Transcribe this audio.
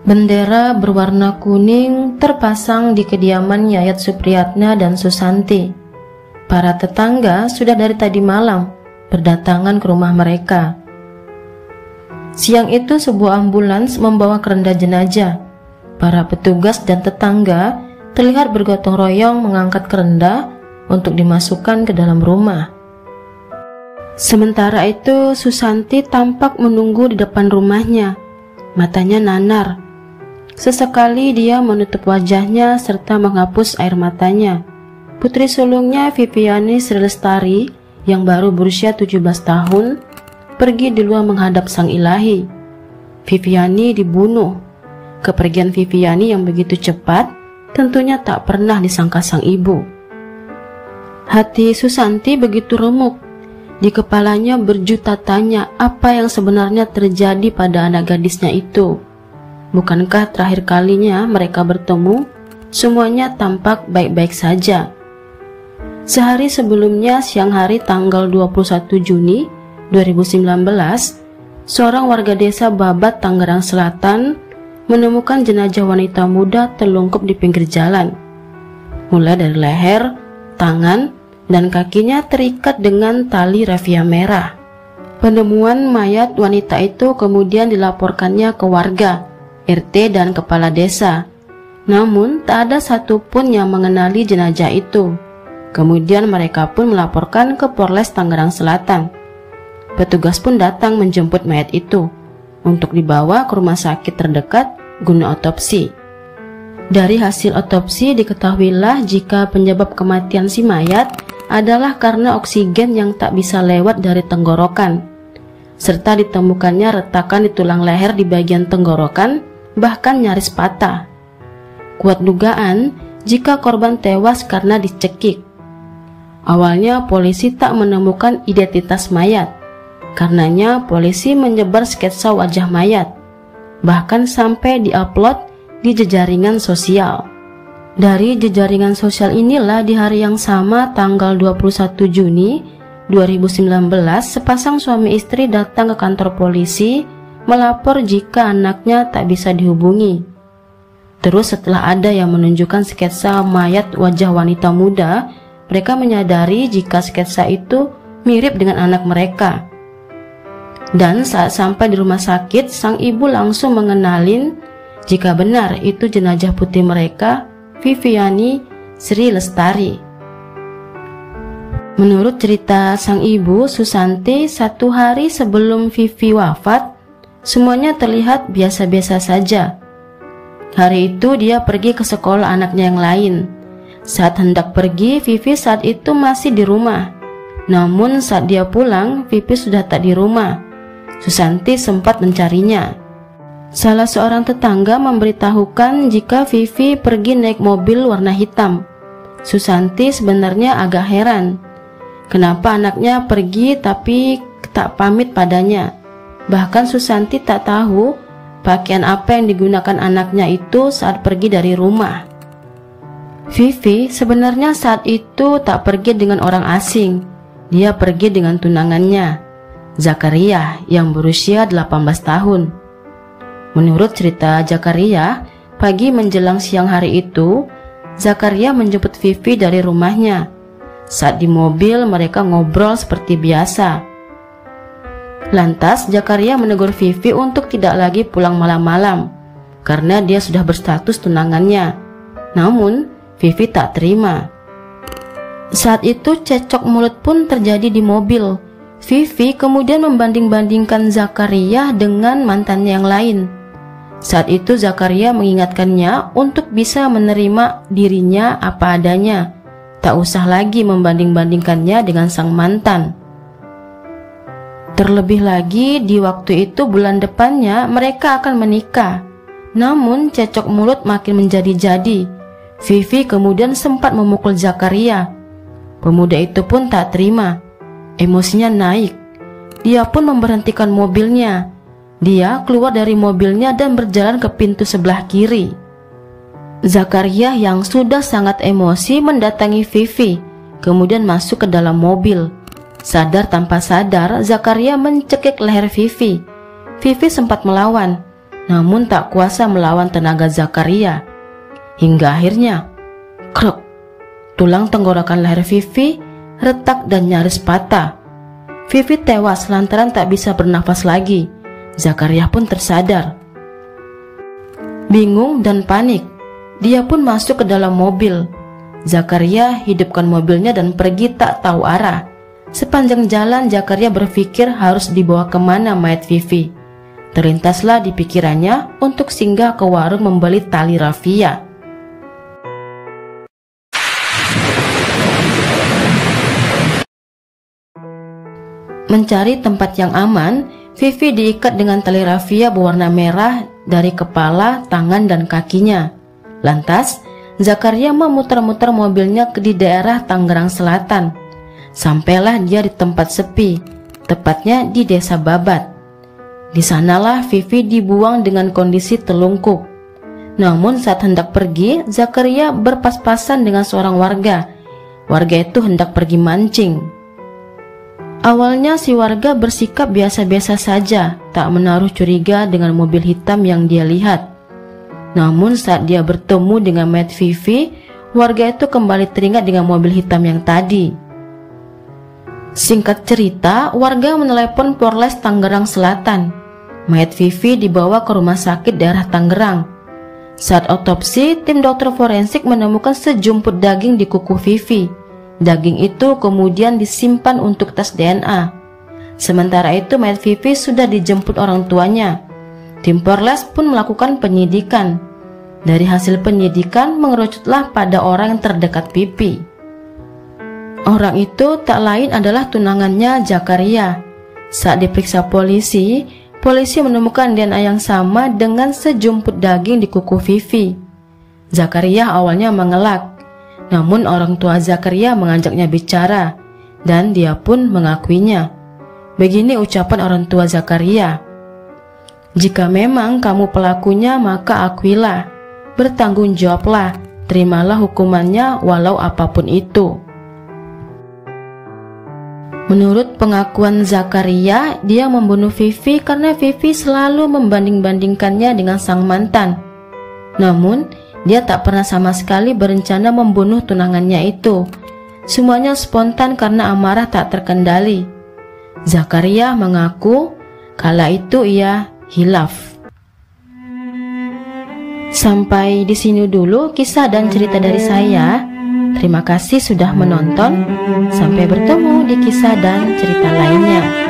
Bendera berwarna kuning terpasang di kediaman Yayat Supriyatna dan Susanti. Para tetangga sudah dari tadi malam berdatangan ke rumah mereka. Siang itu sebuah ambulans membawa keranda jenazah. Para petugas dan tetangga terlihat bergotong royong mengangkat keranda untuk dimasukkan ke dalam rumah. Sementara itu Susanti tampak menunggu di depan rumahnya. Matanya nanar. Sesekali dia menutup wajahnya serta menghapus air matanya. Putri sulungnya Viviani Sri Lestari yang baru berusia 17 tahun pergi di luar menghadap Sang Ilahi. Viviani dibunuh. Kepergian Viviani yang begitu cepat tentunya tak pernah disangka sang ibu. Hati Susanti begitu remuk. Di kepalanya berjuta tanya apa yang sebenarnya terjadi pada anak gadisnya itu. Bukankah terakhir kalinya mereka bertemu, semuanya tampak baik-baik saja. Sehari sebelumnya, siang hari tanggal 21 Juni 2019, seorang warga desa Babat, Tangerang Selatan menemukan jenazah wanita muda terlungkup di pinggir jalan. Mulai dari leher, tangan, dan kakinya terikat dengan tali rafia merah. Penemuan mayat wanita itu kemudian dilaporkannya ke warga, RT dan kepala desa. Namun tak ada satupun yang mengenali jenazah itu. Kemudian mereka pun melaporkan ke Polres Tangerang Selatan. Petugas pun datang menjemput mayat itu untuk dibawa ke rumah sakit terdekat guna otopsi. Dari hasil otopsi diketahuilah jika penyebab kematian si mayat adalah karena oksigen yang tak bisa lewat dari tenggorokan, serta ditemukannya retakan di tulang leher di bagian tenggorokan, bahkan nyaris patah. Kuat dugaan jika korban tewas karena dicekik. Awalnya polisi tak menemukan identitas mayat. Karenanya polisi menyebar sketsa wajah mayat, bahkan sampai diupload di jejaringan sosial. Dari jejaringan sosial inilah di hari yang sama tanggal 21 Juni 2019 sepasang suami istri datang ke kantor polisi melapor jika anaknya tak bisa dihubungi. Terus setelah ada yang menunjukkan sketsa mayat wajah wanita muda, mereka menyadari jika sketsa itu mirip dengan anak mereka. Dan saat sampai di rumah sakit, sang ibu langsung mengenalin jika benar itu jenazah putri mereka, Viviani Sri Lestari. Menurut cerita sang ibu, Susanti, 1 hari sebelum Vivi wafat, semuanya terlihat biasa-biasa saja. Hari itu dia pergi ke sekolah anaknya yang lain. Saat hendak pergi, Vivi saat itu masih di rumah. Namun saat dia pulang, Vivi sudah tak di rumah. Susanti sempat mencarinya. Salah seorang tetangga memberitahukan jika Vivi pergi naik mobil warna hitam. Susanti sebenarnya agak heran. Kenapa anaknya pergi tapi tak pamit padanya? Bahkan Susanti tak tahu pakaian apa yang digunakan anaknya itu saat pergi dari rumah. Vivi sebenarnya saat itu tak pergi dengan orang asing. Dia pergi dengan tunangannya, Zakaria, yang berusia 18 tahun. Menurut cerita Zakaria, pagi menjelang siang hari itu, Zakaria menjemput Vivi dari rumahnya. Saat di mobil mereka ngobrol seperti biasa. Lantas Zakaria menegur Vivi untuk tidak lagi pulang malam-malam karena dia sudah berstatus tunangannya. Namun Vivi tak terima. Saat itu cekcok mulut pun terjadi di mobil. Vivi kemudian membanding-bandingkan Zakaria dengan mantannya yang lain. Saat itu Zakaria mengingatkannya untuk bisa menerima dirinya apa adanya. Tak usah lagi membanding-bandingkannya dengan sang mantan. Terlebih lagi di waktu itu bulan depannya mereka akan menikah. Namun cekcok mulut makin menjadi-jadi. Vivi kemudian sempat memukul Zakaria. Pemuda itu pun tak terima. Emosinya naik. Dia pun memberhentikan mobilnya. Dia keluar dari mobilnya dan berjalan ke pintu sebelah kiri. Zakaria yang sudah sangat emosi mendatangi Vivi, kemudian masuk ke dalam mobil. Sadar tanpa sadar, Zakaria mencekik leher Vivi. Vivi sempat melawan, namun tak kuasa melawan tenaga Zakaria. Hingga akhirnya, krek, tulang tenggorokan leher Vivi retak dan nyaris patah. Vivi tewas lantaran tak bisa bernafas lagi. Zakaria pun tersadar. Bingung dan panik, dia pun masuk ke dalam mobil. Zakaria hidupkan mobilnya dan pergi tak tahu arah. Sepanjang jalan Zakaria berpikir harus dibawa kemana mayat Vivi. Terlintaslah di pikirannya untuk singgah ke warung membeli tali rafia. Mencari tempat yang aman, Vivi diikat dengan tali rafia berwarna merah dari kepala, tangan, dan kakinya. Lantas, Zakaria memutar-mutar mobilnya di daerah Tangerang Selatan. Sampailah dia di tempat sepi, tepatnya di Desa Babat. Di sanalah Vivi dibuang dengan kondisi telungkup. Namun saat hendak pergi, Zakaria berpas-pasan dengan seorang warga. Warga itu hendak pergi mancing. Awalnya si warga bersikap biasa-biasa saja, tak menaruh curiga dengan mobil hitam yang dia lihat. Namun saat dia bertemu dengan mayat Vivi, warga itu kembali teringat dengan mobil hitam yang tadi. Singkat cerita, warga menelepon Polres Tangerang Selatan. Mayat Vivi dibawa ke rumah sakit daerah Tangerang. Saat otopsi, tim dokter forensik menemukan sejumput daging di kuku Vivi. Daging itu kemudian disimpan untuk tes DNA. Sementara itu mayat Vivi sudah dijemput orang tuanya. Tim Polres pun melakukan penyidikan. Dari hasil penyidikan mengerucutlah pada orang yang terdekat Vivi. Orang itu tak lain adalah tunangannya Zakaria. Saat diperiksa polisi, polisi menemukan DNA yang sama dengan sejumput daging di kuku Vivi. Zakaria awalnya mengelak. Namun orang tua Zakaria mengajaknya bicara, dan dia pun mengakuinya. Begini ucapan orang tua Zakaria. Jika memang kamu pelakunya, maka akuilah. Bertanggung jawablah, terimalah hukumannya walau apapun itu. Menurut pengakuan Zakaria, dia membunuh Vivi karena Vivi selalu membanding-bandingkannya dengan sang mantan. Namun, dia tak pernah sama sekali berencana membunuh tunangannya itu. Semuanya spontan karena amarah tak terkendali. Zakaria mengaku kala itu ia hilaf. Sampai di sini dulu kisah dan cerita dari saya. Terima kasih sudah menonton. Sampai bertemu di kisah dan cerita lainnya.